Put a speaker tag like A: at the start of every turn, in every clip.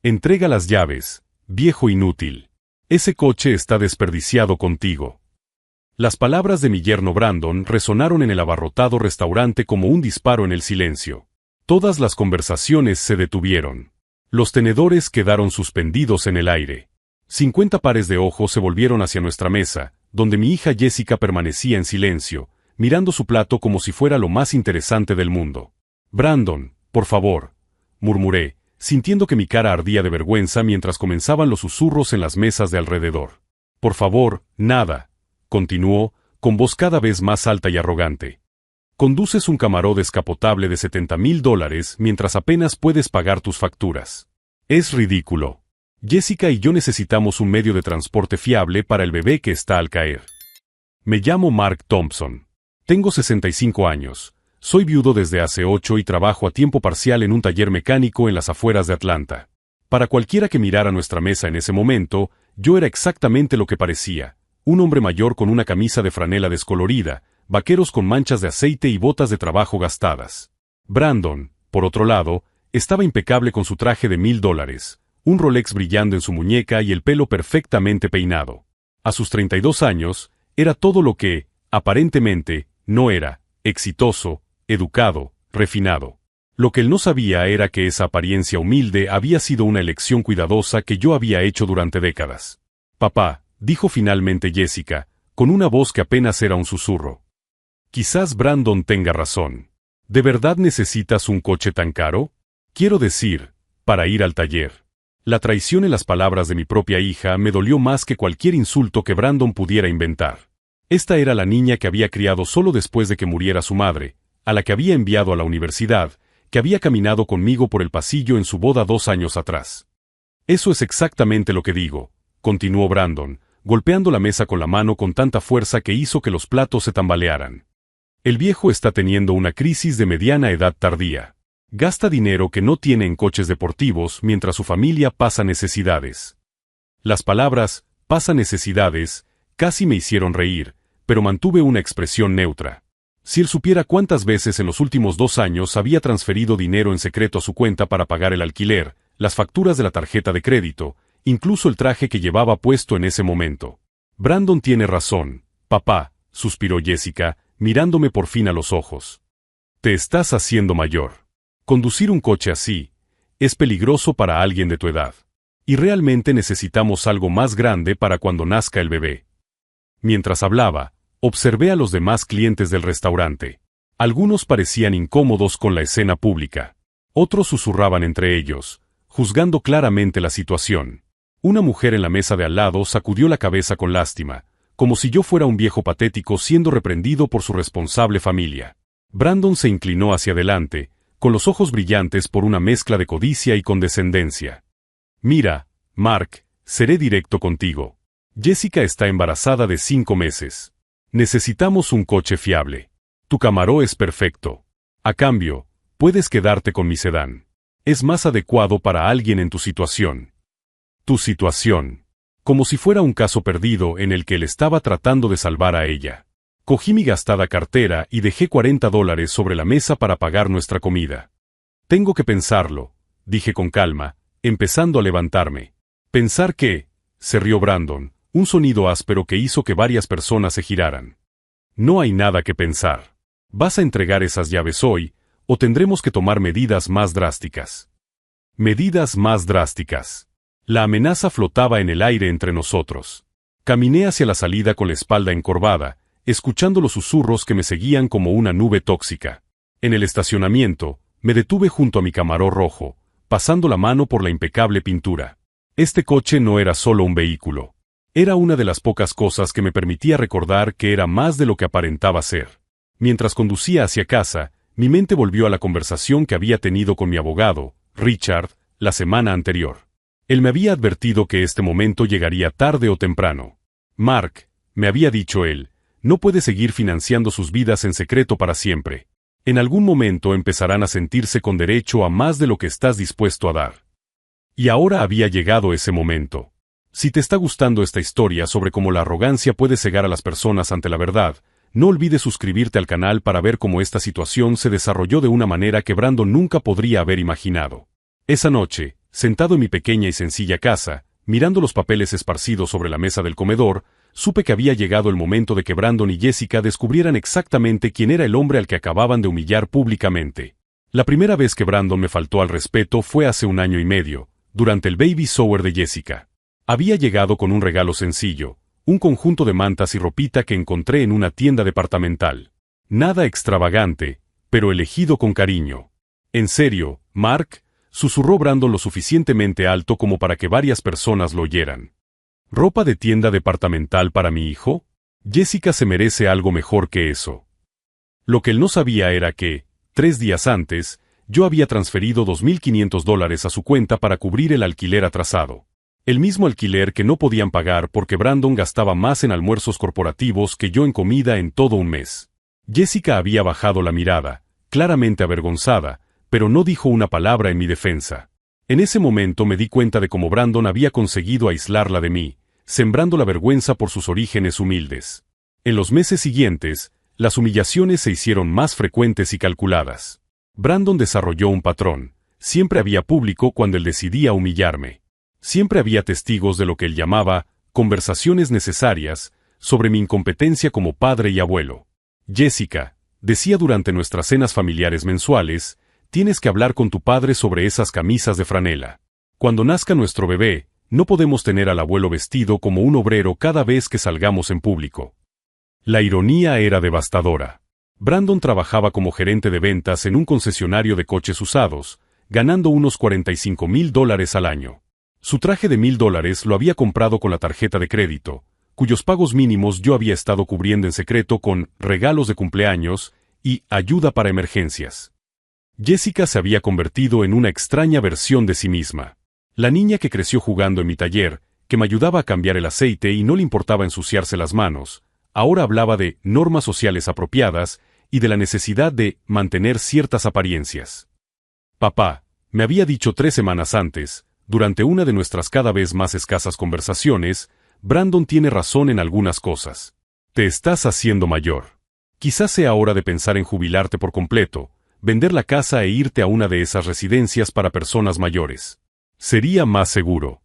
A: Entrega las llaves, viejo inútil. Ese coche está desperdiciado contigo. Las palabras de mi yerno Brandon resonaron en el abarrotado restaurante como un disparo en el silencio. Todas las conversaciones se detuvieron. Los tenedores quedaron suspendidos en el aire. 50 pares de ojos se volvieron hacia nuestra mesa, donde mi hija Jessica permanecía en silencio, mirando su plato como si fuera lo más interesante del mundo. «Brandon, por favor», murmuré, sintiendo que mi cara ardía de vergüenza mientras comenzaban los susurros en las mesas de alrededor. «Por favor, nada», continuó, con voz cada vez más alta y arrogante. «Conduces un Camaro descapotable de $70,000 mientras apenas puedes pagar tus facturas. Es ridículo. Jessica y yo necesitamos un medio de transporte fiable para el bebé que está al caer. Me llamo Mark Thompson. Tengo 65 años. Soy viudo desde hace 8 y trabajo a tiempo parcial en un taller mecánico en las afueras de Atlanta. Para cualquiera que mirara nuestra mesa en ese momento, yo era exactamente lo que parecía. Un hombre mayor con una camisa de franela descolorida, vaqueros con manchas de aceite y botas de trabajo gastadas. Brandon, por otro lado, estaba impecable con su traje de $1,000, un Rolex brillando en su muñeca y el pelo perfectamente peinado. A sus 32 años, era todo lo que, aparentemente, no era: exitoso, educado, refinado. Lo que él no sabía era que esa apariencia humilde había sido una elección cuidadosa que yo había hecho durante décadas. «Papá», dijo finalmente Jessica, con una voz que apenas era un susurro. «Quizás Brandon tenga razón. ¿De verdad necesitas un coche tan caro? Quiero decir, para ir al taller». La traición en las palabras de mi propia hija me dolió más que cualquier insulto que Brandon pudiera inventar. Esta era la niña que había criado solo después de que muriera su madre, a la que había enviado a la universidad, que había caminado conmigo por el pasillo en su boda 2 años atrás. «Eso es exactamente lo que digo», continuó Brandon, golpeando la mesa con la mano con tanta fuerza que hizo que los platos se tambalearan. «El viejo está teniendo una crisis de mediana edad tardía. Gasta dinero que no tiene en coches deportivos mientras su familia pasa necesidades». Las palabras «pasa necesidades» casi me hicieron reír, pero mantuve una expresión neutra. Si él supiera cuántas veces en los últimos 2 años había transferido dinero en secreto a su cuenta para pagar el alquiler, las facturas de la tarjeta de crédito, incluso el traje que llevaba puesto en ese momento. «Brandon tiene razón, papá», suspiró Jessica, mirándome por fin a los ojos. «Te estás haciendo mayor. Conducir un coche así es peligroso para alguien de tu edad. Y realmente necesitamos algo más grande para cuando nazca el bebé». Mientras hablaba, observé a los demás clientes del restaurante. Algunos parecían incómodos con la escena pública. Otros susurraban entre ellos, juzgando claramente la situación. Una mujer en la mesa de al lado sacudió la cabeza con lástima, como si yo fuera un viejo patético siendo reprendido por su responsable familia. Brandon se inclinó hacia adelante, con los ojos brillantes por una mezcla de codicia y condescendencia. «Mira, Mark, seré directo contigo. Jessica está embarazada de 5 meses. Necesitamos un coche fiable. Tu Camaro es perfecto. A cambio, puedes quedarte con mi sedán. Es más adecuado para alguien en tu situación». Tu situación. Como si fuera un caso perdido en el que él estaba tratando de salvar a ella. Cogí mi gastada cartera y dejé $40 sobre la mesa para pagar nuestra comida. «Tengo que pensarlo», dije con calma, empezando a levantarme. «¿Pensar qué?», se rió Brandon, un sonido áspero que hizo que varias personas se giraran. «No hay nada que pensar. ¿Vas a entregar esas llaves hoy, o tendremos que tomar medidas más drásticas?» Medidas más drásticas. La amenaza flotaba en el aire entre nosotros. Caminé hacia la salida con la espalda encorvada, escuchando los susurros que me seguían como una nube tóxica. En el estacionamiento, me detuve junto a mi Camaro rojo, pasando la mano por la impecable pintura. Este coche no era solo un vehículo. Era una de las pocas cosas que me permitía recordar que era más de lo que aparentaba ser. Mientras conducía hacia casa, mi mente volvió a la conversación que había tenido con mi abogado, Richard, la semana anterior. Él me había advertido que este momento llegaría tarde o temprano. «Mark», me había dicho él, «no puede seguir financiando sus vidas en secreto para siempre. En algún momento empezarán a sentirse con derecho a más de lo que estás dispuesto a dar». Y ahora había llegado ese momento. Si te está gustando esta historia sobre cómo la arrogancia puede cegar a las personas ante la verdad, no olvides suscribirte al canal para ver cómo esta situación se desarrolló de una manera que Brandon nunca podría haber imaginado. Esa noche, Sentado en mi pequeña y sencilla casa, mirando los papeles esparcidos sobre la mesa del comedor, supe que había llegado el momento de que Brandon y Jessica descubrieran exactamente quién era el hombre al que acababan de humillar públicamente. La primera vez que Brandon me faltó al respeto fue hace 1 año y medio, durante el baby shower de Jessica. Había llegado con un regalo sencillo, un conjunto de mantas y ropita que encontré en una tienda departamental. Nada extravagante, pero elegido con cariño. «¿En serio, Mark?», susurró Brandon lo suficientemente alto como para que varias personas lo oyeran. ¿Ropa de tienda departamental para mi hijo? Jessica se merece algo mejor que eso. Lo que él no sabía era que, 3 días antes, yo había transferido $2,500 a su cuenta para cubrir el alquiler atrasado. El mismo alquiler que no podían pagar porque Brandon gastaba más en almuerzos corporativos que yo en comida en todo un mes. Jessica había bajado la mirada, claramente avergonzada, pero no dijo una palabra en mi defensa. En ese momento me di cuenta de cómo Brandon había conseguido aislarla de mí, sembrando la vergüenza por sus orígenes humildes. En los meses siguientes, las humillaciones se hicieron más frecuentes y calculadas. Brandon desarrolló un patrón. Siempre había público cuando él decidía humillarme. Siempre había testigos de lo que él llamaba conversaciones necesarias sobre mi incompetencia como padre y abuelo. Jessica, decía durante nuestras cenas familiares mensuales, tienes que hablar con tu padre sobre esas camisas de franela. Cuando nazca nuestro bebé, no podemos tener al abuelo vestido como un obrero cada vez que salgamos en público. La ironía era devastadora. Brandon trabajaba como gerente de ventas en un concesionario de coches usados, ganando unos $45,000 al año. Su traje de $1,000 lo había comprado con la tarjeta de crédito, cuyos pagos mínimos yo había estado cubriendo en secreto con regalos de cumpleaños y ayuda para emergencias. Jessica se había convertido en una extraña versión de sí misma. La niña que creció jugando en mi taller, que me ayudaba a cambiar el aceite y no le importaba ensuciarse las manos, ahora hablaba de normas sociales apropiadas y de la necesidad de mantener ciertas apariencias. Papá, me había dicho 3 semanas antes, durante una de nuestras cada vez más escasas conversaciones, Brandon tiene razón en algunas cosas. Te estás haciendo mayor. Quizás sea hora de pensar en jubilarte por completo, vender la casa e irte a una de esas residencias para personas mayores. Sería más seguro.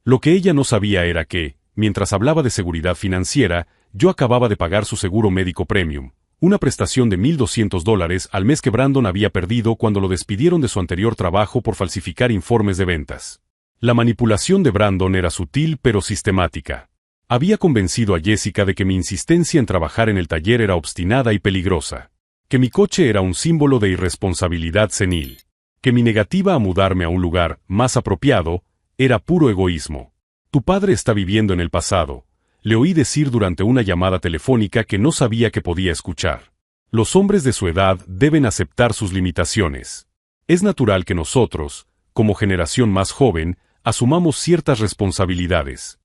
A: Lo que ella no sabía era que, mientras hablaba de seguridad financiera, yo acababa de pagar su seguro médico premium, una prestación de $1,200 al mes que Brandon había perdido cuando lo despidieron de su anterior trabajo por falsificar informes de ventas. La manipulación de Brandon era sutil pero sistemática. Había convencido a Jessica de que mi insistencia en trabajar en el taller era obstinada y peligrosa, que mi coche era un símbolo de irresponsabilidad senil, que mi negativa a mudarme a un lugar más apropiado era puro egoísmo. Tu padre está viviendo en el pasado, le oí decir durante una llamada telefónica que no sabía que podía escuchar. Los hombres de su edad deben aceptar sus limitaciones. Es natural que nosotros, como generación más joven, asumamos ciertas responsabilidades.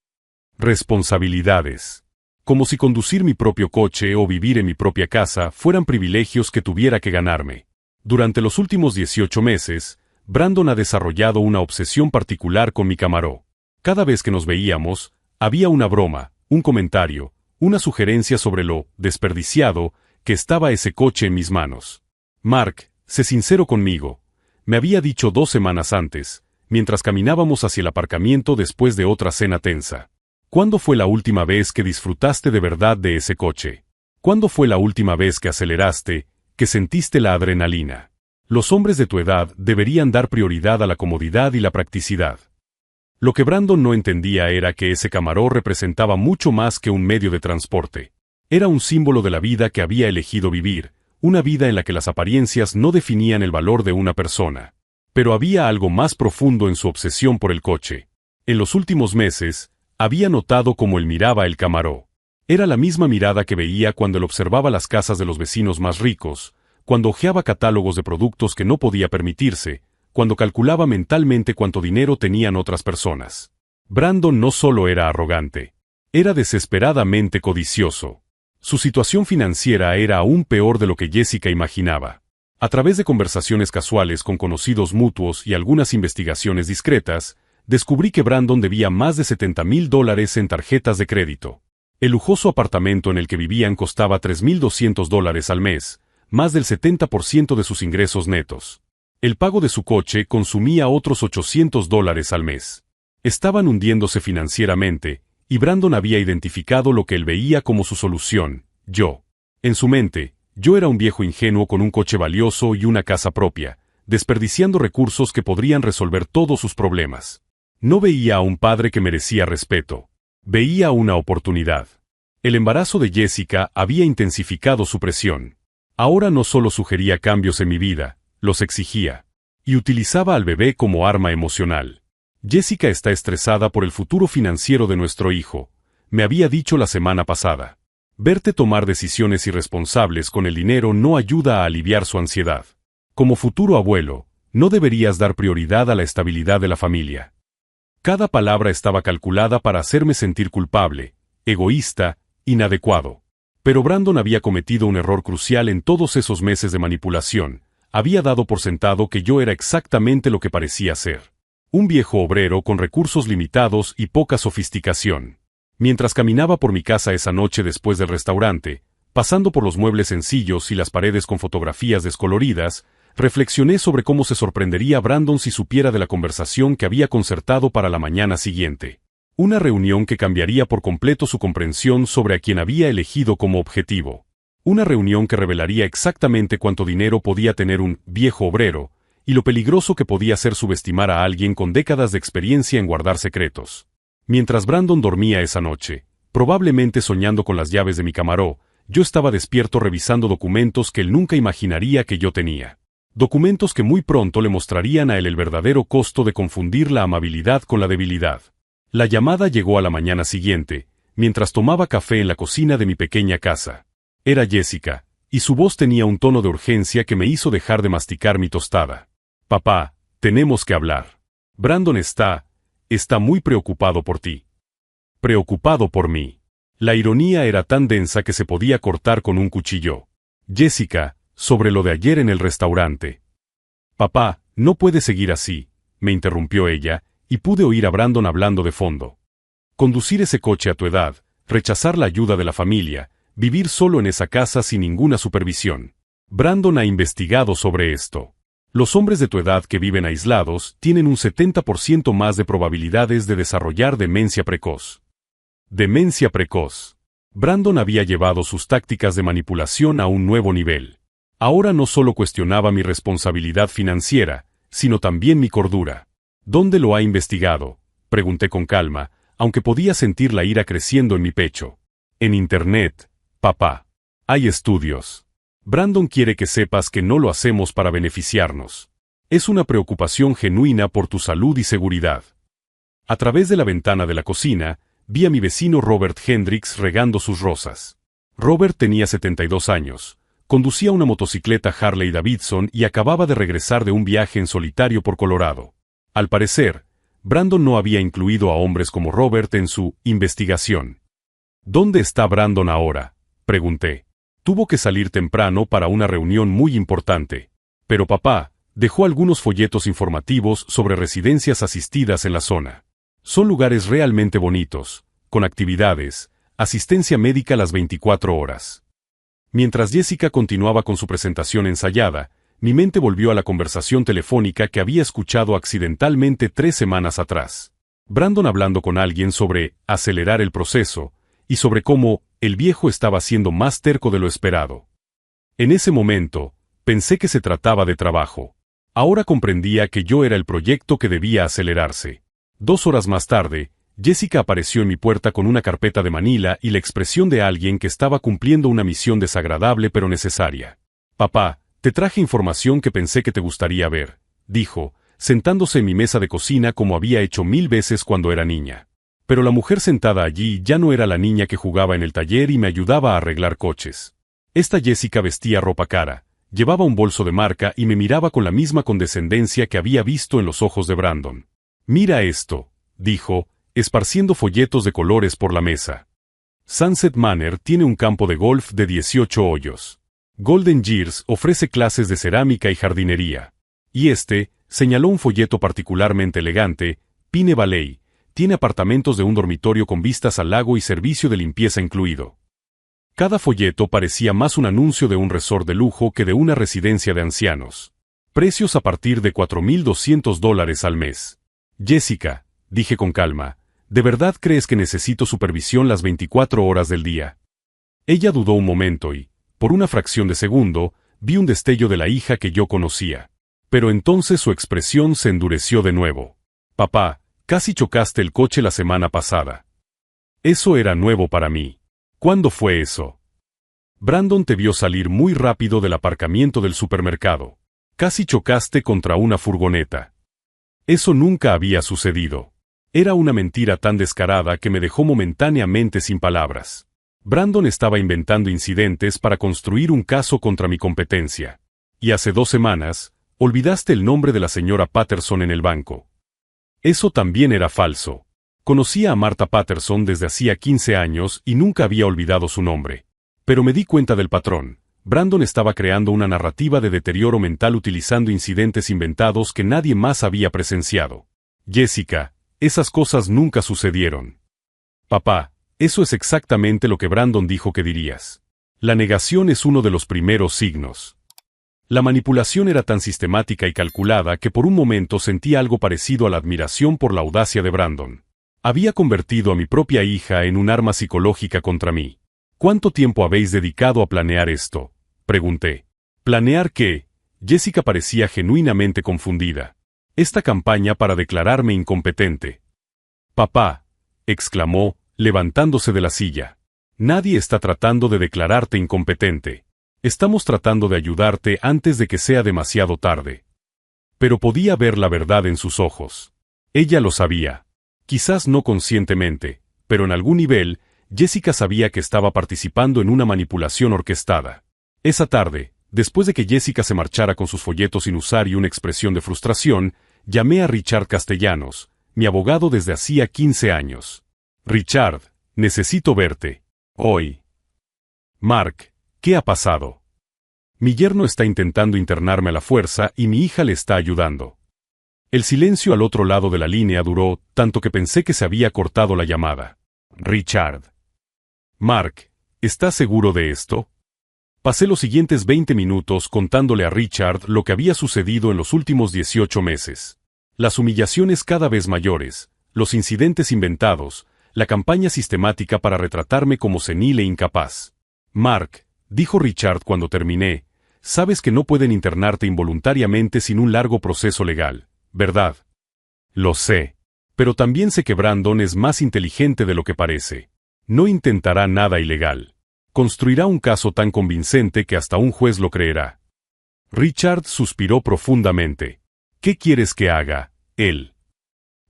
A: Responsabilidades. Como si conducir mi propio coche o vivir en mi propia casa fueran privilegios que tuviera que ganarme. Durante los últimos 18 meses, Brandon ha desarrollado una obsesión particular con mi Camaro. Cada vez que nos veíamos, había una broma, un comentario, una sugerencia sobre lo desperdiciado que estaba ese coche en mis manos. Mark, sé sincero conmigo, me había dicho 2 semanas antes, mientras caminábamos hacia el aparcamiento después de otra cena tensa. ¿Cuándo fue la última vez que disfrutaste de verdad de ese coche? ¿Cuándo fue la última vez que aceleraste, que sentiste la adrenalina? Los hombres de tu edad deberían dar prioridad a la comodidad y la practicidad. Lo que Brandon no entendía era que ese Camaro representaba mucho más que un medio de transporte. Era un símbolo de la vida que había elegido vivir, una vida en la que las apariencias no definían el valor de una persona. Pero había algo más profundo en su obsesión por el coche. En los últimos meses, había notado cómo él miraba el Camaro. Era la misma mirada que veía cuando él observaba las casas de los vecinos más ricos, cuando hojeaba catálogos de productos que no podía permitirse, cuando calculaba mentalmente cuánto dinero tenían otras personas. Brandon no solo era arrogante, era desesperadamente codicioso. Su situación financiera era aún peor de lo que Jessica imaginaba. A través de conversaciones casuales con conocidos mutuos y algunas investigaciones discretas, descubrí que Brandon debía más de $70,000 en tarjetas de crédito. El lujoso apartamento en el que vivían costaba $3,200 al mes, más del 70% de sus ingresos netos. El pago de su coche consumía otros $800 al mes. Estaban hundiéndose financieramente, y Brandon había identificado lo que él veía como su solución, yo. En su mente, yo era un viejo ingenuo con un coche valioso y una casa propia, desperdiciando recursos que podrían resolver todos sus problemas. No veía a un padre que merecía respeto. Veía una oportunidad. El embarazo de Jessica había intensificado su presión. Ahora no solo sugería cambios en mi vida, los exigía. Y utilizaba al bebé como arma emocional. Jessica está estresada por el futuro financiero de nuestro hijo, me había dicho la semana pasada. Verte tomar decisiones irresponsables con el dinero no ayuda a aliviar su ansiedad. Como futuro abuelo, no deberías dar prioridad a la estabilidad de la familia. Cada palabra estaba calculada para hacerme sentir culpable, egoísta, inadecuado. Pero Brandon había cometido un error crucial en todos esos meses de manipulación. Había dado por sentado que yo era exactamente lo que parecía ser. Un viejo obrero con recursos limitados y poca sofisticación. Mientras caminaba por mi casa esa noche después del restaurante, pasando por los muebles sencillos y las paredes con fotografías descoloridas, reflexioné sobre cómo se sorprendería Brandon si supiera de la conversación que había concertado para la mañana siguiente. Una reunión que cambiaría por completo su comprensión sobre a quien había elegido como objetivo. Una reunión que revelaría exactamente cuánto dinero podía tener un viejo obrero, y lo peligroso que podía ser subestimar a alguien con décadas de experiencia en guardar secretos. Mientras Brandon dormía esa noche, probablemente soñando con las llaves de mi camaró, yo estaba despierto revisando documentos que él nunca imaginaría que yo tenía. Documentos que muy pronto le mostrarían a él el verdadero costo de confundir la amabilidad con la debilidad. La llamada llegó a la mañana siguiente, mientras tomaba café en la cocina de mi pequeña casa. Era Jessica, y su voz tenía un tono de urgencia que me hizo dejar de masticar mi tostada. Papá, tenemos que hablar. Brandon está muy preocupado por ti. Preocupado por mí. La ironía era tan densa que se podía cortar con un cuchillo. Jessica, sobre lo de ayer en el restaurante. Papá, no puede seguir así, me interrumpió ella, y pude oír a Brandon hablando de fondo. Conducir ese coche a tu edad, rechazar la ayuda de la familia, vivir solo en esa casa sin ninguna supervisión. Brandon ha investigado sobre esto. Los hombres de tu edad que viven aislados tienen un 70% más de probabilidades de desarrollar demencia precoz. Demencia precoz. Brandon había llevado sus tácticas de manipulación a un nuevo nivel. Ahora no solo cuestionaba mi responsabilidad financiera, sino también mi cordura. ¿Dónde lo ha investigado?, pregunté con calma, aunque podía sentir la ira creciendo en mi pecho. En Internet, papá. Hay estudios. Brandon quiere que sepas que no lo hacemos para beneficiarnos. Es una preocupación genuina por tu salud y seguridad. A través de la ventana de la cocina, vi a mi vecino Robert Hendricks regando sus rosas. Robert tenía 72 años, conducía una motocicleta Harley Davidson y acababa de regresar de un viaje en solitario por Colorado. Al parecer, Brandon no había incluido a hombres como Robert en su investigación. ¿Dónde está Brandon ahora?, pregunté. Tuvo que salir temprano para una reunión muy importante. Pero papá, dejó algunos folletos informativos sobre residencias asistidas en la zona. Son lugares realmente bonitos, con actividades, asistencia médica las 24 horas. Mientras Jessica continuaba con su presentación ensayada, mi mente volvió a la conversación telefónica que había escuchado accidentalmente 3 semanas atrás. Brandon hablando con alguien sobre acelerar el proceso, y sobre cómo el viejo estaba siendo más terco de lo esperado. En ese momento, pensé que se trataba de trabajo. Ahora comprendía que yo era el proyecto que debía acelerarse. 2 horas más tarde, Jessica apareció en mi puerta con una carpeta de Manila y la expresión de alguien que estaba cumpliendo una misión desagradable pero necesaria. Papá, te traje información que pensé que te gustaría ver, dijo, sentándose en mi mesa de cocina como había hecho 1000 veces cuando era niña. Pero la mujer sentada allí ya no era la niña que jugaba en el taller y me ayudaba a arreglar coches. Esta Jessica vestía ropa cara, llevaba un bolso de marca y me miraba con la misma condescendencia que había visto en los ojos de Brandon. Mira esto, dijo, esparciendo folletos de colores por la mesa. Sunset Manor tiene un campo de golf de 18 hoyos. Golden Years ofrece clases de cerámica y jardinería. Y señaló un folleto particularmente elegante, Pine Valley, tiene apartamentos de un dormitorio con vistas al lago y servicio de limpieza incluido. Cada folleto parecía más un anuncio de un resort de lujo que de una residencia de ancianos. Precios a partir de $4,200 al mes. Jessica, dije con calma, ¿de verdad crees que necesito supervisión las 24 horas del día? Ella dudó un momento y, por una fracción de segundo, vi un destello de la hija que yo conocía. Pero entonces su expresión se endureció de nuevo. Papá, casi chocaste el coche la semana pasada. Eso era nuevo para mí. ¿Cuándo fue eso? Brandon te vio salir muy rápido del aparcamiento del supermercado. Casi chocaste contra una furgoneta. Eso nunca había sucedido. Era una mentira tan descarada que me dejó momentáneamente sin palabras. Brandon estaba inventando incidentes para construir un caso contra mi competencia. Y hace 2 semanas, olvidaste el nombre de la señora Patterson en el banco. Eso también era falso. Conocía a Martha Patterson desde hacía 15 años y nunca había olvidado su nombre. Pero me di cuenta del patrón. Brandon estaba creando una narrativa de deterioro mental utilizando incidentes inventados que nadie más había presenciado. Jessica, esas cosas nunca sucedieron. Papá, eso es exactamente lo que Brandon dijo que dirías. La negación es uno de los primeros signos. La manipulación era tan sistemática y calculada que por un momento sentí algo parecido a la admiración por la audacia de Brandon. Había convertido a mi propia hija en un arma psicológica contra mí. ¿Cuánto tiempo habéis dedicado a planear esto? Pregunté. ¿Planear qué? Jessica parecía genuinamente confundida. Esta campaña para declararme incompetente. Papá, exclamó, levantándose de la silla. Nadie está tratando de declararte incompetente. Estamos tratando de ayudarte antes de que sea demasiado tarde. Pero podía ver la verdad en sus ojos. Ella lo sabía. Quizás no conscientemente, pero en algún nivel, Jessica sabía que estaba participando en una manipulación orquestada. Esa tarde, después de que Jessica se marchara con sus folletos sin usar y una expresión de frustración, llamé a Richard Castellanos, mi abogado desde hacía 15 años. Richard, necesito verte. Hoy. Mark, ¿qué ha pasado? Mi yerno está intentando internarme a la fuerza y mi hija le está ayudando. El silencio al otro lado de la línea duró tanto que pensé que se había cortado la llamada. Richard. Mark, ¿estás seguro de esto? Pasé los siguientes 20 minutos contándole a Richard lo que había sucedido en los últimos 18 meses. Las humillaciones cada vez mayores, los incidentes inventados, la campaña sistemática para retratarme como senil e incapaz. Mark, dijo Richard cuando terminé, sabes que no pueden internarte involuntariamente sin un largo proceso legal, ¿verdad? Lo sé. Pero también sé que Brandon es más inteligente de lo que parece. No intentará nada ilegal. Construirá un caso tan convincente que hasta un juez lo creerá. Richard suspiró profundamente. ¿Qué quieres que haga, él?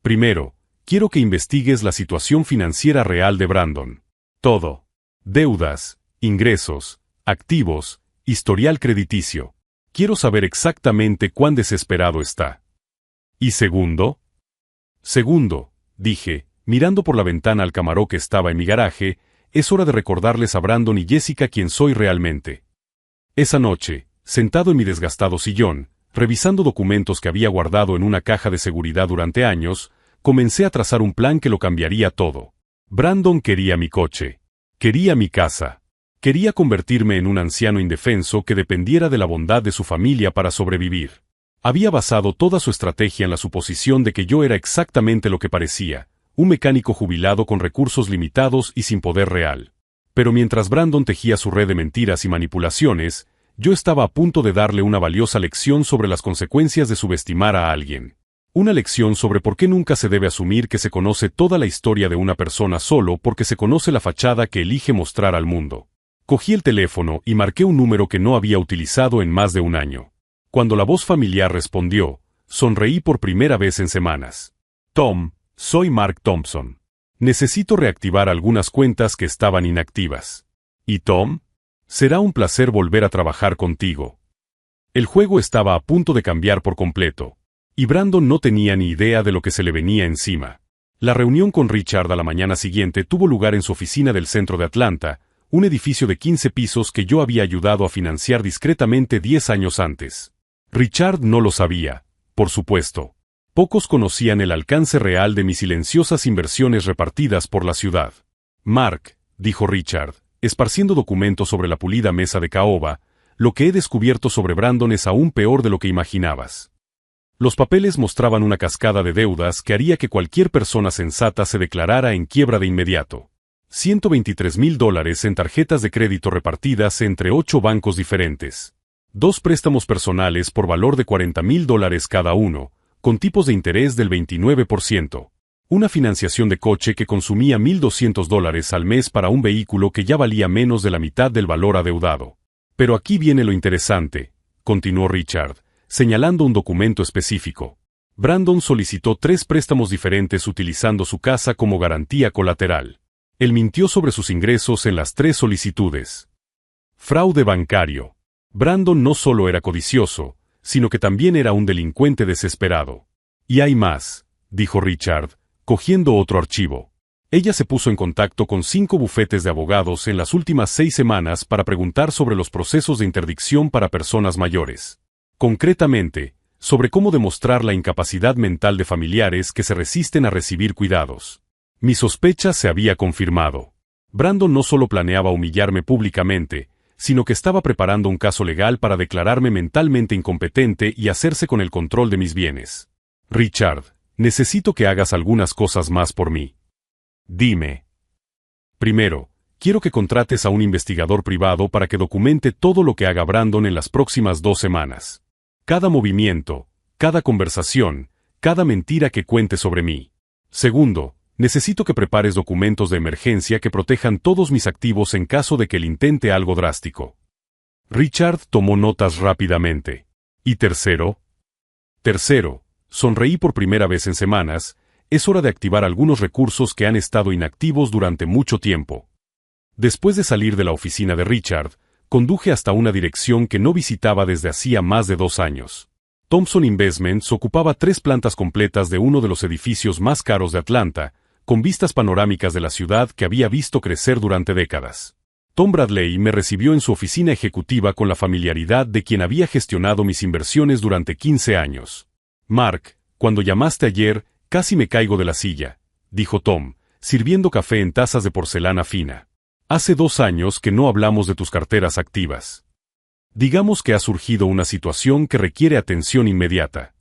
A: Primero, quiero que investigues la situación financiera real de Brandon. Todo. Deudas, ingresos, activos, historial crediticio. Quiero saber exactamente cuán desesperado está. ¿Y segundo? Segundo, dije, mirando por la ventana al Camaro que estaba en mi garaje, es hora de recordarles a Brandon y Jessica quién soy realmente. Esa noche, sentado en mi desgastado sillón, revisando documentos que había guardado en una caja de seguridad durante años, comencé a trazar un plan que lo cambiaría todo. Brandon quería mi coche. Quería mi casa. Quería convertirme en un anciano indefenso que dependiera de la bondad de su familia para sobrevivir. Había basado toda su estrategia en la suposición de que yo era exactamente lo que parecía, un mecánico jubilado con recursos limitados y sin poder real. Pero mientras Brandon tejía su red de mentiras y manipulaciones, yo estaba a punto de darle una valiosa lección sobre las consecuencias de subestimar a alguien. Una lección sobre por qué nunca se debe asumir que se conoce toda la historia de una persona solo porque se conoce la fachada que elige mostrar al mundo. Cogí el teléfono y marqué un número que no había utilizado en más de un año. Cuando la voz familiar respondió, sonreí por primera vez en semanas. Tom, soy Mark Thompson. Necesito reactivar algunas cuentas que estaban inactivas. ¿Y Tom? Será un placer volver a trabajar contigo. El juego estaba a punto de cambiar por completo. Y Brandon no tenía ni idea de lo que se le venía encima. La reunión con Richard a la mañana siguiente tuvo lugar en su oficina del centro de Atlanta, un edificio de 15 pisos que yo había ayudado a financiar discretamente 10 años antes. Richard no lo sabía, por supuesto. Pocos conocían el alcance real de mis silenciosas inversiones repartidas por la ciudad. Mark, dijo Richard, esparciendo documentos sobre la pulida mesa de caoba, lo que he descubierto sobre Brandon es aún peor de lo que imaginabas. Los papeles mostraban una cascada de deudas que haría que cualquier persona sensata se declarara en quiebra de inmediato. $123,000 en tarjetas de crédito repartidas entre 8 bancos diferentes. 2 préstamos personales por valor de $40,000 cada uno, con tipos de interés del 29%. Una financiación de coche que consumía $1,200 al mes para un vehículo que ya valía menos de la mitad del valor adeudado. Pero aquí viene lo interesante, continuó Richard, señalando un documento específico. Brandon solicitó 3 préstamos diferentes utilizando su casa como garantía colateral. Él mintió sobre sus ingresos en las 3 solicitudes. Fraude bancario. Brandon no solo era codicioso, sino que también era un delincuente desesperado. Y hay más, dijo Richard, cogiendo otro archivo. Ella se puso en contacto con 5 bufetes de abogados en las últimas 6 semanas para preguntar sobre los procesos de interdicción para personas mayores. Concretamente, sobre cómo demostrar la incapacidad mental de familiares que se resisten a recibir cuidados. Mi sospecha se había confirmado. Brandon no solo planeaba humillarme públicamente, sino que estaba preparando un caso legal para declararme mentalmente incompetente y hacerse con el control de mis bienes. Richard, necesito que hagas algunas cosas más por mí. Dime. Primero, quiero que contrates a un investigador privado para que documente todo lo que haga Brandon en las próximas 2 semanas. Cada movimiento, cada conversación, cada mentira que cuente sobre mí. Segundo, necesito que prepares documentos de emergencia que protejan todos mis activos en caso de que él intente algo drástico. Richard tomó notas rápidamente. ¿Y tercero? Tercero, sonreí por primera vez en semanas, es hora de activar algunos recursos que han estado inactivos durante mucho tiempo. Después de salir de la oficina de Richard, conduje hasta una dirección que no visitaba desde hacía más de 2 años. Thompson Investments ocupaba 3 plantas completas de uno de los edificios más caros de Atlanta, con vistas panorámicas de la ciudad que había visto crecer durante décadas. Tom Bradley me recibió en su oficina ejecutiva con la familiaridad de quien había gestionado mis inversiones durante 15 años. Mark, cuando llamaste ayer, casi me caigo de la silla, dijo Tom, sirviendo café en tazas de porcelana fina. Hace 2 años que no hablamos de tus carteras activas. Digamos que ha surgido una situación que requiere atención inmediata.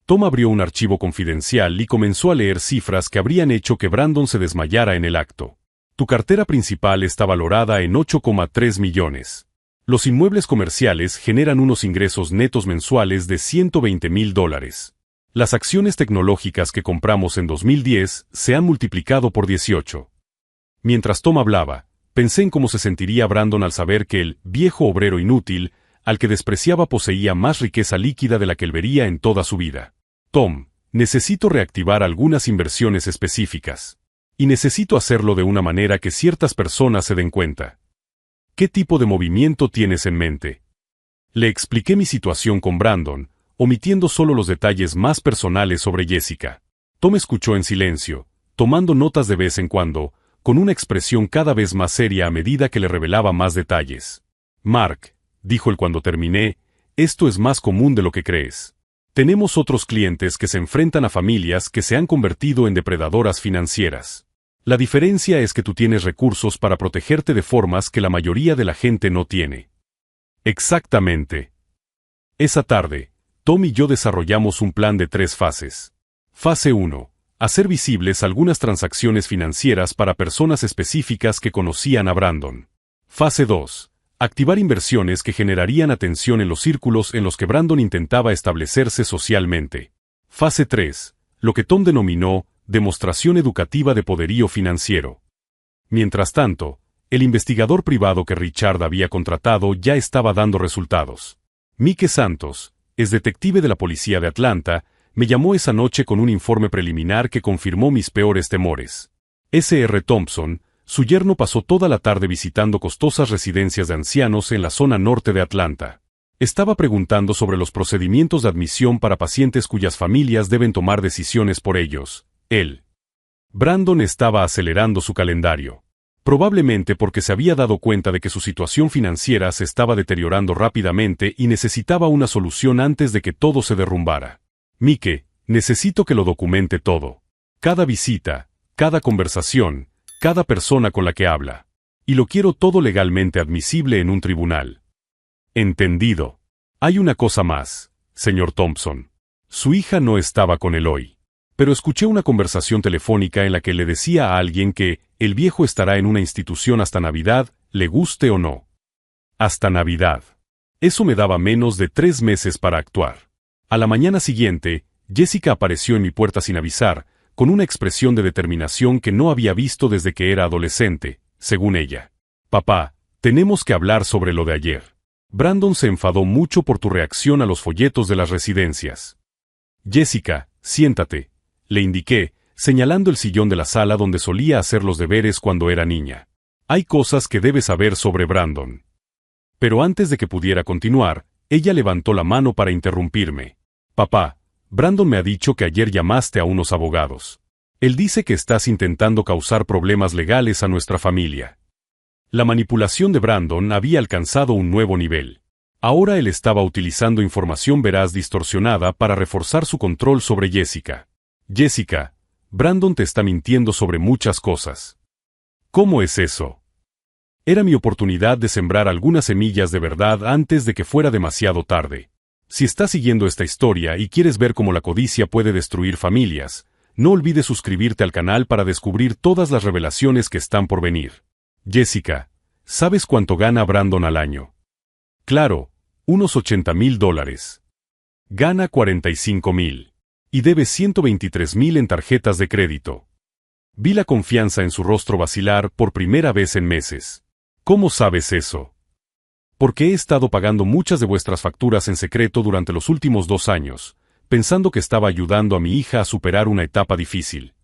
A: Tom abrió un archivo confidencial y comenzó a leer cifras que habrían hecho que Brandon se desmayara en el acto. Tu cartera principal está valorada en 8,3 millones. Los inmuebles comerciales generan unos ingresos netos mensuales de $120,000. Las acciones tecnológicas que compramos en 2010 se han multiplicado por 18. Mientras Tom hablaba, pensé en cómo se sentiría Brandon al saber que el viejo obrero inútil, al que despreciaba, poseía más riqueza líquida de la que él vería en toda su vida. Tom, necesito reactivar algunas inversiones específicas. Y necesito hacerlo de una manera que ciertas personas se den cuenta. ¿Qué tipo de movimiento tienes en mente? Le expliqué mi situación con Brandon, omitiendo solo los detalles más personales sobre Jessica. Tom escuchó en silencio, tomando notas de vez en cuando, con una expresión cada vez más seria a medida que le revelaba más detalles. Mark, dijo él cuando terminé, esto es más común de lo que crees. Tenemos otros clientes que se enfrentan a familias que se han convertido en depredadoras financieras. La diferencia es que tú tienes recursos para protegerte de formas que la mayoría de la gente no tiene. Exactamente. Esa tarde, Tom y yo desarrollamos un plan de 3 fases. Fase 1. Hacer visibles algunas transacciones financieras para personas específicas que conocían a Brandon. Fase 2. Activar inversiones que generarían atención en los círculos en los que Brandon intentaba establecerse socialmente. Fase 3. Lo que Tom denominó demostración educativa de poderío financiero. Mientras tanto, el investigador privado que Richard había contratado ya estaba dando resultados. Mike Santos, ex detective de la policía de Atlanta, me llamó esa noche con un informe preliminar que confirmó mis peores temores. S.R. Thompson, su yerno, pasó toda la tarde visitando costosas residencias de ancianos en la zona norte de Atlanta. Estaba preguntando sobre los procedimientos de admisión para pacientes cuyas familias deben tomar decisiones por ellos. Brandon estaba acelerando su calendario. Probablemente porque se había dado cuenta de que su situación financiera se estaba deteriorando rápidamente y necesitaba una solución antes de que todo se derrumbara. Mike, necesito que lo documente todo. Cada visita, cada conversación, cada persona con la que habla. Y lo quiero todo legalmente admisible en un tribunal. Entendido. Hay una cosa más, señor Thompson. Su hija no estaba con él hoy. Pero escuché una conversación telefónica en la que le decía a alguien que el viejo estará en una institución hasta Navidad, le guste o no. Hasta Navidad. Eso me daba menos de 3 meses para actuar. A la mañana siguiente, Jessica apareció en mi puerta sin avisar, con una expresión de determinación que no había visto desde que era adolescente, según ella. Papá, tenemos que hablar sobre lo de ayer. Brandon se enfadó mucho por tu reacción a los folletos de las residencias. Jessica, siéntate, le indiqué, señalando el sillón de la sala donde solía hacer los deberes cuando era niña. Hay cosas que debes saber sobre Brandon. Pero antes de que pudiera continuar, ella levantó la mano para interrumpirme. Papá, Brandon me ha dicho que ayer llamaste a unos abogados. Él dice que estás intentando causar problemas legales a nuestra familia. La manipulación de Brandon había alcanzado un nuevo nivel. Ahora él estaba utilizando información veraz distorsionada para reforzar su control sobre Jessica. Jessica, Brandon te está mintiendo sobre muchas cosas. ¿Cómo es eso? Era mi oportunidad de sembrar algunas semillas de verdad antes de que fuera demasiado tarde. Si estás siguiendo esta historia y quieres ver cómo la codicia puede destruir familias, no olvides suscribirte al canal para descubrir todas las revelaciones que están por venir. Jessica, ¿sabes cuánto gana Brandon al año? Claro, unos $80,000. Gana $45,000. Y debe $123,000 en tarjetas de crédito. Vi la confianza en su rostro vacilar por primera vez en meses. ¿Cómo sabes eso? Porque he estado pagando muchas de vuestras facturas en secreto durante los últimos 2 años, pensando que estaba ayudando a mi hija a superar una etapa difícil.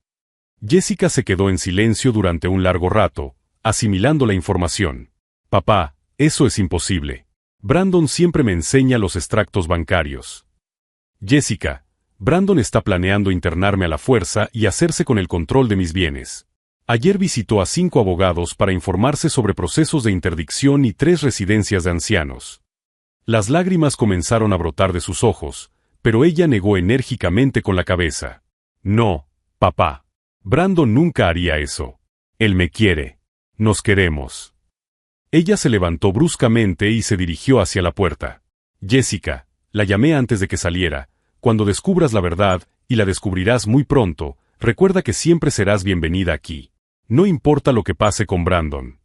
A: Jessica se quedó en silencio durante un largo rato, asimilando la información. Papá, eso es imposible. Brandon siempre me enseña los extractos bancarios. Jessica, Brandon está planeando internarme a la fuerza y hacerse con el control de mis bienes. Ayer visitó a 5 abogados para informarse sobre procesos de interdicción y 3 residencias de ancianos. Las lágrimas comenzaron a brotar de sus ojos, pero ella negó enérgicamente con la cabeza. No, papá. Brandon nunca haría eso. Él me quiere. Nos queremos. Ella se levantó bruscamente y se dirigió hacia la puerta. Jessica, la llamé antes de que saliera. Cuando descubras la verdad, y la descubrirás muy pronto, recuerda que siempre serás bienvenida aquí. No importa lo que pase con Brandon.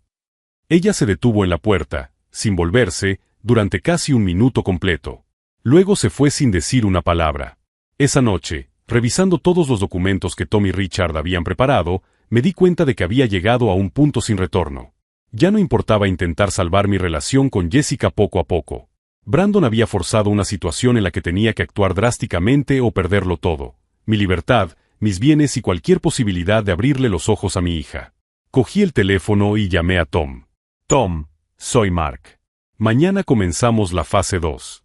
A: Ella se detuvo en la puerta, sin volverse, durante casi 1 minuto completo. Luego se fue sin decir una palabra. Esa noche, revisando todos los documentos que Tom y Richard habían preparado, me di cuenta de que había llegado a un punto sin retorno. Ya no importaba intentar salvar mi relación con Jessica poco a poco. Brandon había forzado una situación en la que tenía que actuar drásticamente o perderlo todo. Mi libertad, mis bienes y cualquier posibilidad de abrirle los ojos a mi hija. Cogí el teléfono y llamé a Tom. Tom, soy Mark. Mañana comenzamos la fase 2.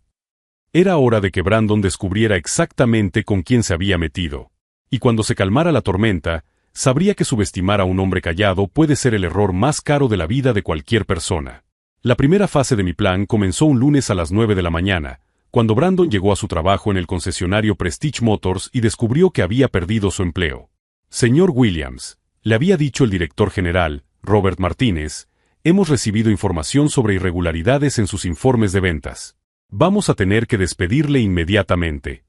A: Era hora de que Brandon descubriera exactamente con quién se había metido. Y cuando se calmara la tormenta, sabría que subestimar a un hombre callado puede ser el error más caro de la vida de cualquier persona. La primera fase de mi plan comenzó un lunes a las 9 de la mañana, cuando Brandon llegó a su trabajo en el concesionario Prestige Motors y descubrió que había perdido su empleo. Señor Williams, le había dicho el director general, Robert Martínez, hemos recibido información sobre irregularidades en sus informes de ventas. Vamos a tener que despedirle inmediatamente.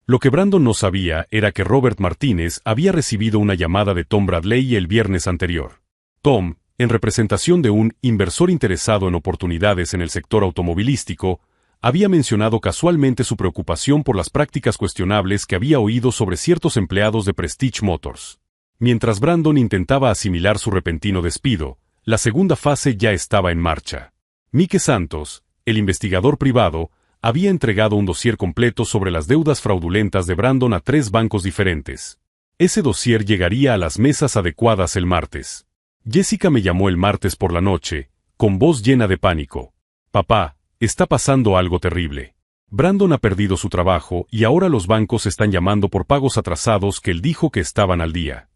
A: Lo que Brandon no sabía era que Robert Martínez había recibido una llamada de Tom Bradley el viernes anterior. Tom, en representación de un inversor interesado en oportunidades en el sector automovilístico, había mencionado casualmente su preocupación por las prácticas cuestionables que había oído sobre ciertos empleados de Prestige Motors. Mientras Brandon intentaba asimilar su repentino despido, la segunda fase ya estaba en marcha. Mike Santos, el investigador privado, había entregado un dossier completo sobre las deudas fraudulentas de Brandon a 3 bancos diferentes. Ese dossier llegaría a las mesas adecuadas el martes. Jessica me llamó el martes por la noche, con voz llena de pánico. Papá, está pasando algo terrible. Brandon ha perdido su trabajo y ahora los bancos están llamando por pagos atrasados que él dijo que estaban al día.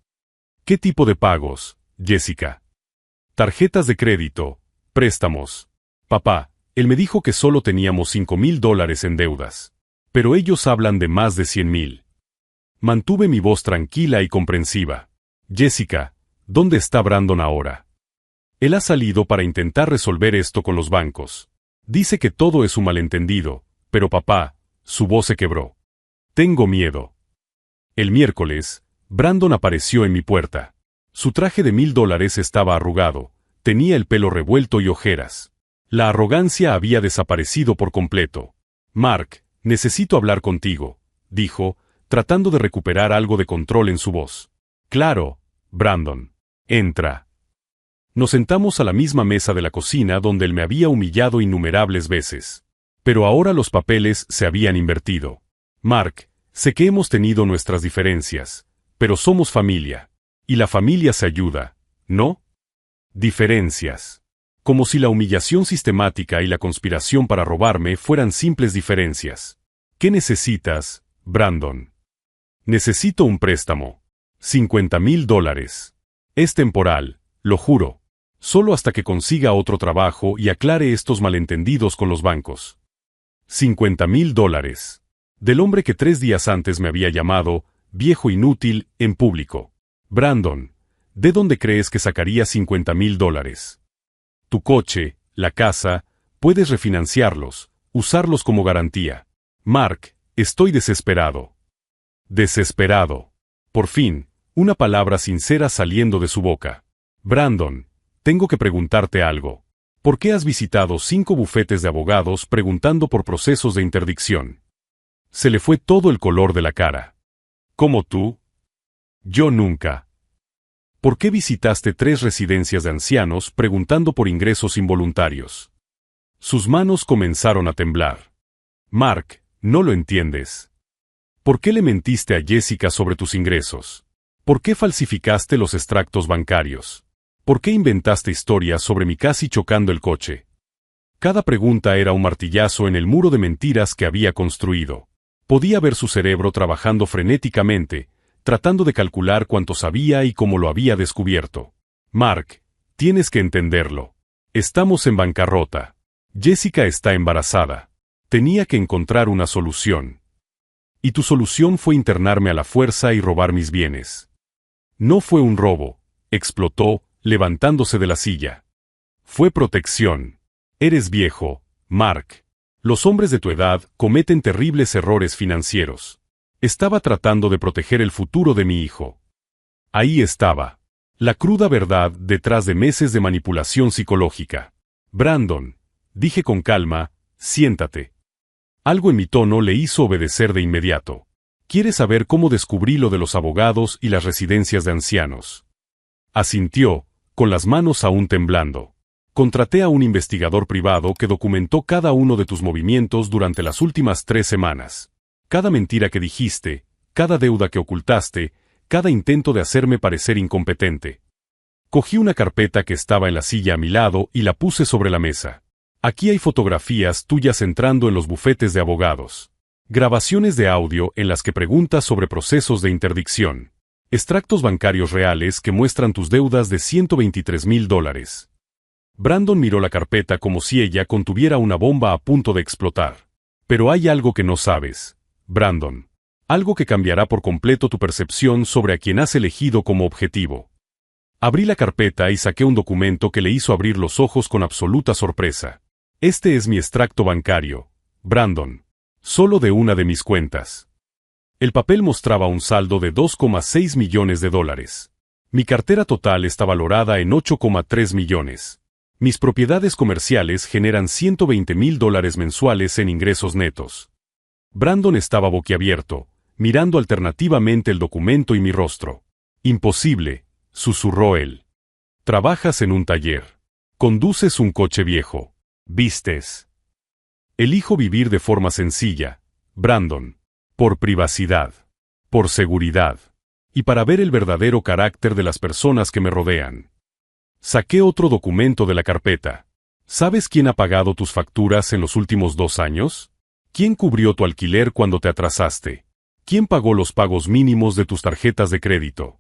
A: ¿Qué tipo de pagos, Jessica? Tarjetas de crédito, préstamos. Papá, él me dijo que solo teníamos $5,000 en deudas. Pero ellos hablan de más de 100,000. Mantuve mi voz tranquila y comprensiva. Jessica, ¿dónde está Brandon ahora? Él ha salido para intentar resolver esto con los bancos. Dice que todo es un malentendido, pero papá, su voz se quebró. Tengo miedo. El miércoles, Brandon apareció en mi puerta. Su traje de $1000 estaba arrugado, tenía el pelo revuelto y ojeras. La arrogancia había desaparecido por completo. Mark, necesito hablar contigo, dijo, tratando de recuperar algo de control en su voz. Claro, Brandon. Entra. Nos sentamos a la misma mesa de la cocina donde él me había humillado innumerables veces. Pero ahora los papeles se habían invertido. Mark, sé que hemos tenido nuestras diferencias, pero somos familia. Y la familia se ayuda, ¿no? Diferencias. Como si la humillación sistemática y la conspiración para robarme fueran simples diferencias. ¿Qué necesitas, Brandon? Necesito un préstamo. $50,000. Es temporal, lo juro. Solo hasta que consiga otro trabajo y aclare estos malentendidos con los bancos. $50,000. Del hombre que 3 días antes me había llamado viejo inútil en público. Brandon, ¿de dónde crees que sacaría $50,000? Tu coche, la casa, puedes refinanciarlos, usarlos como garantía. Mark, estoy desesperado. Desesperado. Por fin, una palabra sincera saliendo de su boca. Brandon, tengo que preguntarte algo. ¿Por qué has visitado 5 bufetes de abogados preguntando por procesos de interdicción? Se le fue todo el color de la cara. ¿Cómo tú? Yo nunca. ¿Por qué visitaste 3 residencias de ancianos preguntando por ingresos involuntarios? Sus manos comenzaron a temblar. Mark, no lo entiendes. ¿Por qué le mentiste a Jessica sobre tus ingresos? ¿Por qué falsificaste los extractos bancarios? ¿Por qué inventaste historias sobre mí casi chocando el coche? Cada pregunta era un martillazo en el muro de mentiras que había construido. Podía ver su cerebro trabajando frenéticamente, tratando de calcular cuánto sabía y cómo lo había descubierto. Mark, tienes que entenderlo. Estamos en bancarrota. Jessica está embarazada. Tenía que encontrar una solución. Y tu solución fue internarme a la fuerza y robar mis bienes. No fue un robo, explotó, levantándose de la silla. Fue protección. Eres viejo, Mark. Los hombres de tu edad cometen terribles errores financieros. Estaba tratando de proteger el futuro de mi hijo. Ahí estaba. La cruda verdad detrás de meses de manipulación psicológica. Brandon, dije con calma, siéntate. Algo en mi tono le hizo obedecer de inmediato. ¿Quieres saber cómo descubrí lo de los abogados y las residencias de ancianos? Asintió, con las manos aún temblando. Contraté a un investigador privado que documentó cada uno de tus movimientos durante las últimas 3 semanas. Cada mentira que dijiste, cada deuda que ocultaste, cada intento de hacerme parecer incompetente. Cogí una carpeta que estaba en la silla a mi lado y la puse sobre la mesa. Aquí hay fotografías tuyas entrando en los bufetes de abogados. Grabaciones de audio en las que preguntas sobre procesos de interdicción. Extractos bancarios reales que muestran tus deudas de $123,000. Brandon miró la carpeta como si ella contuviera una bomba a punto de explotar. Pero hay algo que no sabes, Brandon. Algo que cambiará por completo tu percepción sobre a quien has elegido como objetivo. Abrí la carpeta y saqué un documento que le hizo abrir los ojos con absoluta sorpresa. Este es mi extracto bancario, Brandon. Solo de una de mis cuentas. El papel mostraba un saldo de $2,6 millones. Mi cartera total está valorada en $8,3 millones. Mis propiedades comerciales generan $120,000 mensuales en ingresos netos. Brandon estaba boquiabierto, mirando alternativamente el documento y mi rostro. Imposible, susurró él. Trabajas en un taller. Conduces un coche viejo. Vistes. Elijo vivir de forma sencilla, Brandon. Por privacidad. Por seguridad. Y para ver el verdadero carácter de las personas que me rodean. Saqué otro documento de la carpeta. ¿Sabes quién ha pagado tus facturas en los últimos 2 años? ¿Quién cubrió tu alquiler cuando te atrasaste? ¿Quién pagó los pagos mínimos de tus tarjetas de crédito?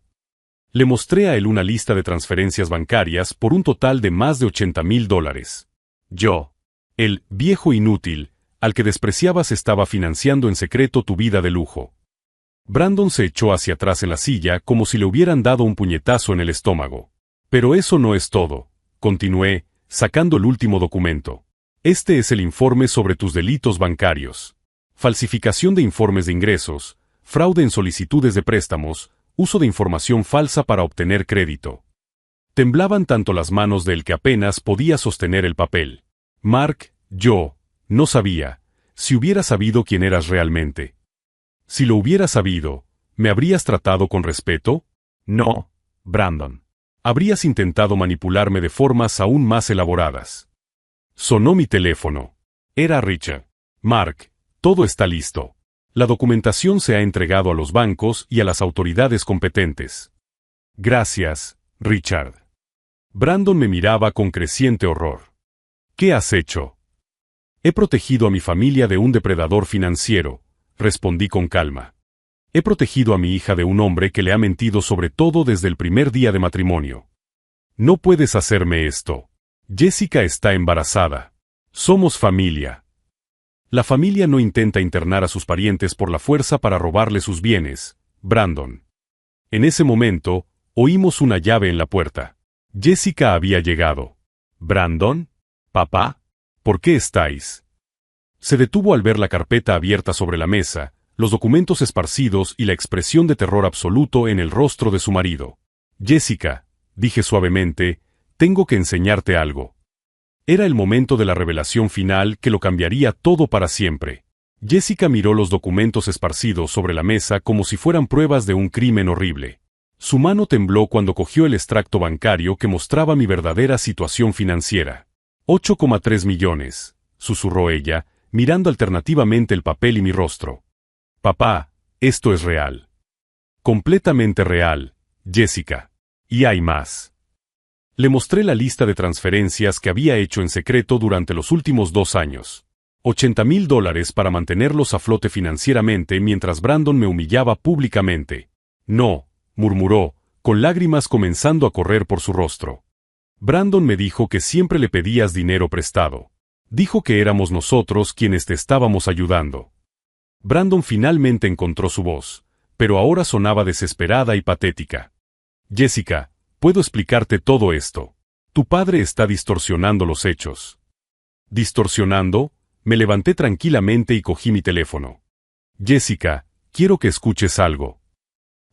A: Le mostré a él una lista de transferencias bancarias por un total de más de $80,000. Yo, el viejo inútil, al que despreciabas, estaba financiando en secreto tu vida de lujo. Brandon se echó hacia atrás en la silla como si le hubieran dado un puñetazo en el estómago. Pero eso no es todo, continué, sacando el último documento. Este es el informe sobre tus delitos bancarios. Falsificación de informes de ingresos, fraude en solicitudes de préstamos, uso de información falsa para obtener crédito. Temblaban tanto las manos de él que apenas podía sostener el papel. Mark, yo, no sabía, si hubiera sabido quién eras realmente. Si lo hubiera sabido, ¿me habrías tratado con respeto? No, Brandon. Habrías intentado manipularme de formas aún más elaboradas. Sonó mi teléfono. Era Richard. Mark, todo está listo. La documentación se ha entregado a los bancos y a las autoridades competentes. Gracias, Richard. Brandon me miraba con creciente horror. ¿Qué has hecho? He protegido a mi familia de un depredador financiero, respondí con calma. He protegido a mi hija de un hombre que le ha mentido sobre todo desde el primer día de matrimonio. No puedes hacerme esto. Jessica está embarazada. Somos familia. La familia no intenta internar a sus parientes por la fuerza para robarle sus bienes, Brandon. En ese momento, oímos una llave en la puerta. Jessica había llegado. ¿Brandon? ¿Papá? ¿Por qué estáis? Se detuvo al ver la carpeta abierta sobre la mesa, los documentos esparcidos y la expresión de terror absoluto en el rostro de su marido. Jessica, dije suavemente, tengo que enseñarte algo. Era el momento de la revelación final que lo cambiaría todo para siempre. Jessica miró los documentos esparcidos sobre la mesa como si fueran pruebas de un crimen horrible. Su mano tembló cuando cogió el extracto bancario que mostraba mi verdadera situación financiera. 8,3 millones, susurró ella, mirando alternativamente el papel y mi rostro. Papá, esto es real. Completamente real, Jessica. Y hay más. Le mostré la lista de transferencias que había hecho en secreto durante los últimos 2 años. $80,000 para mantenerlos a flote financieramente mientras Brandon me humillaba públicamente. No, murmuró, con lágrimas comenzando a correr por su rostro. Brandon me dijo que siempre le pedías dinero prestado. Dijo que éramos nosotros quienes te estábamos ayudando. Brandon finalmente encontró su voz, pero ahora sonaba desesperada y patética. Jessica, puedo explicarte todo esto. Tu padre está distorsionando los hechos. ¿Distorsionando? Me levanté tranquilamente y cogí mi teléfono. Jessica, quiero que escuches algo.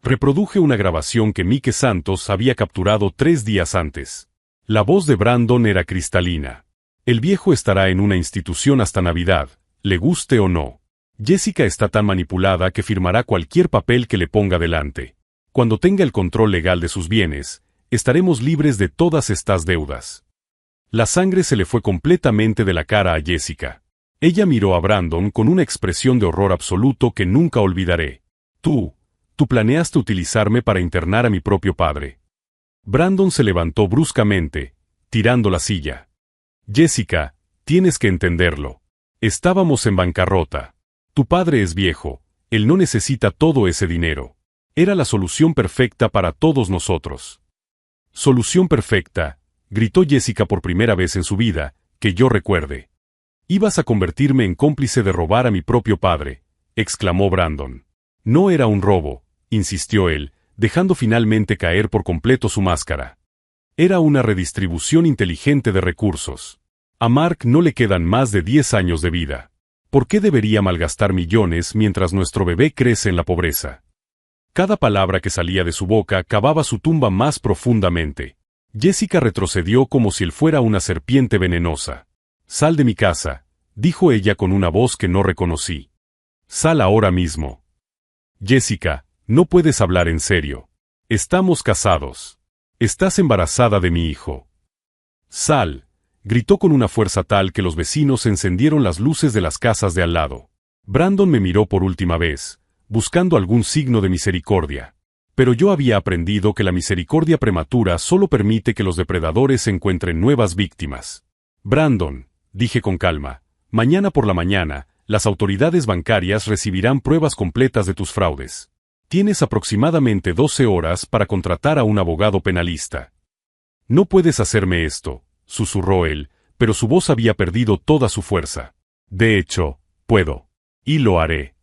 A: Reproduje una grabación que Mike Santos había capturado 3 días antes. La voz de Brandon era cristalina. El viejo estará en una institución hasta Navidad, le guste o no. Jessica está tan manipulada que firmará cualquier papel que le ponga delante. Cuando tenga el control legal de sus bienes, estaremos libres de todas estas deudas. La sangre se le fue completamente de la cara a Jessica. Ella miró a Brandon con una expresión de horror absoluto que nunca olvidaré. Tú planeaste utilizarme para internar a mi propio padre. Brandon se levantó bruscamente, tirando la silla. Jessica, tienes que entenderlo. Estábamos en bancarrota. Tu padre es viejo, él no necesita todo ese dinero. Era la solución perfecta para todos nosotros. Solución perfecta, gritó Jessica por primera vez en su vida, que yo recuerde. Ibas a convertirme en cómplice de robar a mi propio padre, exclamó Brandon. No era un robo, insistió él, dejando finalmente caer por completo su máscara. Era una redistribución inteligente de recursos. A Mark no le quedan más de 10 años de vida. ¿Por qué debería malgastar millones mientras nuestro bebé crece en la pobreza? Cada palabra que salía de su boca cavaba su tumba más profundamente. Jessica retrocedió como si él fuera una serpiente venenosa. Sal de mi casa, dijo ella con una voz que no reconocí. Sal ahora mismo. Jessica, no puedes hablar en serio. Estamos casados. Estás embarazada de mi hijo. Sal, gritó con una fuerza tal que los vecinos encendieron las luces de las casas de al lado. Brandon me miró por última vez, buscando algún signo de misericordia. Pero yo había aprendido que la misericordia prematura solo permite que los depredadores encuentren nuevas víctimas. Brandon, dije con calma, mañana por la mañana, las autoridades bancarias recibirán pruebas completas de tus fraudes. Tienes aproximadamente 12 horas para contratar a un abogado penalista. No puedes hacerme esto, susurró él, pero su voz había perdido toda su fuerza. De hecho, puedo. Y lo haré.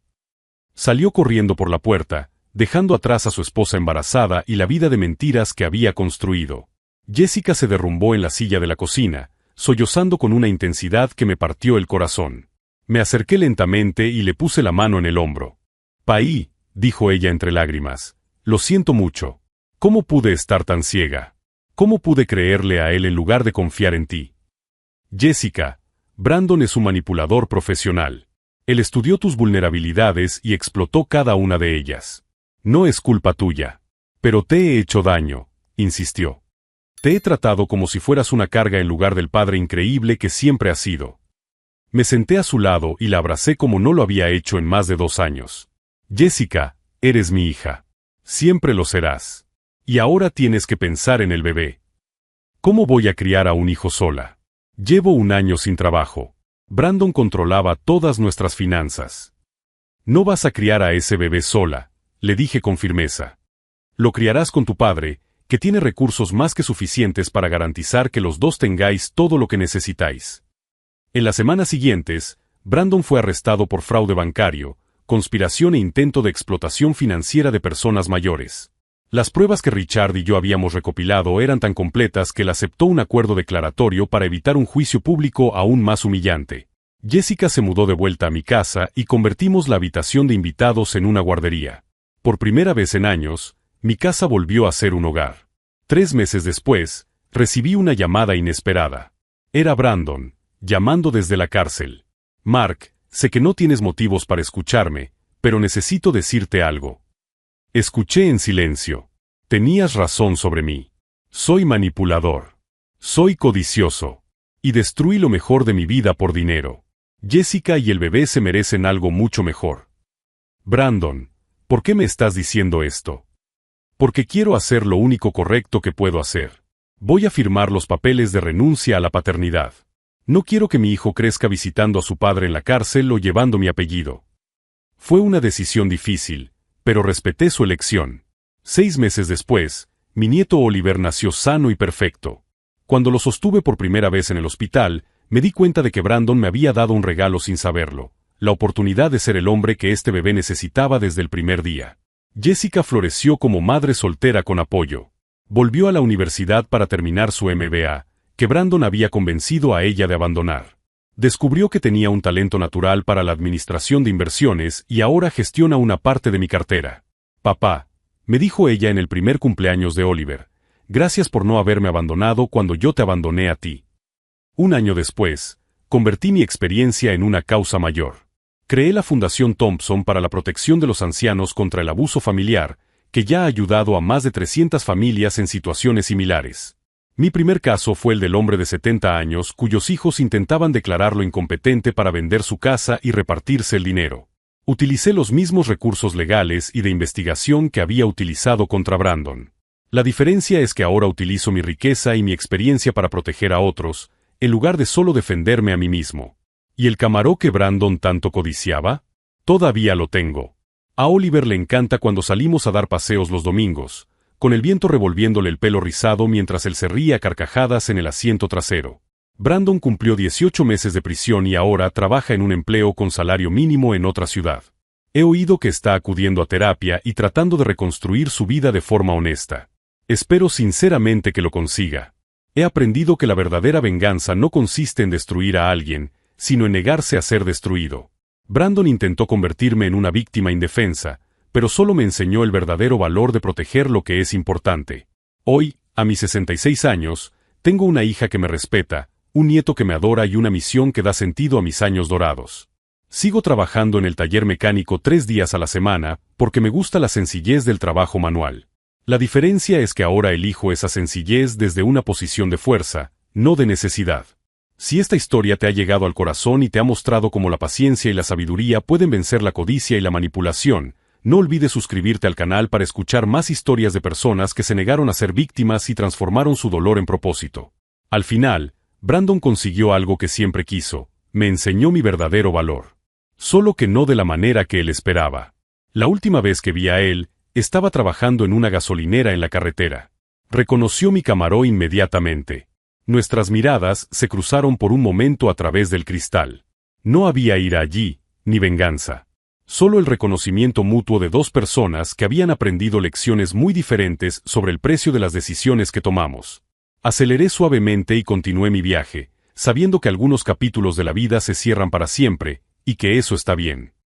A: Salió corriendo por la puerta, dejando atrás a su esposa embarazada y la vida de mentiras que había construido. Jessica se derrumbó en la silla de la cocina, sollozando con una intensidad que me partió el corazón. Me acerqué lentamente y le puse la mano en el hombro. «Paí», dijo ella entre lágrimas, «lo siento mucho. ¿Cómo pude estar tan ciega? ¿Cómo pude creerle a él en lugar de confiar en ti?» «Jessica, Brandon es un manipulador profesional. Él estudió tus vulnerabilidades y explotó cada una de ellas. No es culpa tuya. Pero te he hecho daño», insistió. «Te he tratado como si fueras una carga en lugar del padre increíble que siempre has sido». Me senté a su lado y la abracé como no lo había hecho en más de 2 años. «Jessica, eres mi hija. Siempre lo serás. Y ahora tienes que pensar en el bebé. ¿Cómo voy a criar a un hijo sola? Llevo 1 año sin trabajo. Brandon controlaba todas nuestras finanzas. No vas a criar a ese bebé sola», le dije con firmeza. «Lo criarás con tu padre, que tiene recursos más que suficientes para garantizar que los dos tengáis todo lo que necesitáis». En las semanas siguientes, Brandon fue arrestado por fraude bancario, conspiración e intento de explotación financiera de personas mayores. Las pruebas que Richard y yo habíamos recopilado eran tan completas que él aceptó un acuerdo declaratorio para evitar un juicio público aún más humillante. Jessica se mudó de vuelta a mi casa y convertimos la habitación de invitados en una guardería. Por primera vez en años, mi casa volvió a ser un hogar. 3 meses después, recibí una llamada inesperada. Era Brandon, llamando desde la cárcel. «Mark, sé que no tienes motivos para escucharme, pero necesito decirte algo». Escuché en silencio. «Tenías razón sobre mí. Soy manipulador. Soy codicioso. Y destruí lo mejor de mi vida por dinero. Jessica y el bebé se merecen algo mucho mejor». «Brandon, ¿por qué me estás diciendo esto?» «Porque quiero hacer lo único correcto que puedo hacer. Voy a firmar los papeles de renuncia a la paternidad. No quiero que mi hijo crezca visitando a su padre en la cárcel o llevando mi apellido». Fue una decisión difícil, pero respeté su elección. 6 meses después, mi nieto Oliver nació sano y perfecto. Cuando lo sostuve por primera vez en el hospital, me di cuenta de que Brandon me había dado un regalo sin saberlo, la oportunidad de ser el hombre que este bebé necesitaba desde el primer día. Jessica floreció como madre soltera con apoyo. Volvió a la universidad para terminar su MBA, que Brandon había convencido a ella de abandonar. Descubrió que tenía un talento natural para la administración de inversiones y ahora gestiona una parte de mi cartera. «Papá», me dijo ella en el primer cumpleaños de Oliver, «gracias por no haberme abandonado cuando yo te abandoné a ti». 1 año después, convertí mi experiencia en una causa mayor. Creé la Fundación Thompson para la protección de los ancianos contra el abuso familiar, que ya ha ayudado a más de 300 familias en situaciones similares. Mi primer caso fue el del hombre de 70 años cuyos hijos intentaban declararlo incompetente para vender su casa y repartirse el dinero. Utilicé los mismos recursos legales y de investigación que había utilizado contra Brandon. La diferencia es que ahora utilizo mi riqueza y mi experiencia para proteger a otros, en lugar de solo defenderme a mí mismo. ¿Y el camarón que Brandon tanto codiciaba? Todavía lo tengo. A Oliver le encanta cuando salimos a dar paseos los domingos, con el viento revolviéndole el pelo rizado mientras él se ríe a carcajadas en el asiento trasero. Brandon cumplió 18 meses de prisión y ahora trabaja en un empleo con salario mínimo en otra ciudad. He oído que está acudiendo a terapia y tratando de reconstruir su vida de forma honesta. Espero sinceramente que lo consiga. He aprendido que la verdadera venganza no consiste en destruir a alguien, sino en negarse a ser destruido. Brandon intentó convertirme en una víctima indefensa, pero solo me enseñó el verdadero valor de proteger lo que es importante. Hoy, a mis 66 años, tengo una hija que me respeta, un nieto que me adora y una misión que da sentido a mis años dorados. Sigo trabajando en el taller mecánico 3 días a la semana, porque me gusta la sencillez del trabajo manual. La diferencia es que ahora elijo esa sencillez desde una posición de fuerza, no de necesidad. Si esta historia te ha llegado al corazón y te ha mostrado cómo la paciencia y la sabiduría pueden vencer la codicia y la manipulación, no olvides suscribirte al canal para escuchar más historias de personas que se negaron a ser víctimas y transformaron su dolor en propósito. Al final, Brandon consiguió algo que siempre quiso, me enseñó mi verdadero valor. Solo que no de la manera que él esperaba. La última vez que vi a él, estaba trabajando en una gasolinera en la carretera. Reconoció mi camarón inmediatamente. Nuestras miradas se cruzaron por un momento a través del cristal. No había ira allí, ni venganza. Solo el reconocimiento mutuo de 2 personas que habían aprendido lecciones muy diferentes sobre el precio de las decisiones que tomamos. Aceleré suavemente y continué mi viaje, sabiendo que algunos capítulos de la vida se cierran para siempre, y que eso está bien.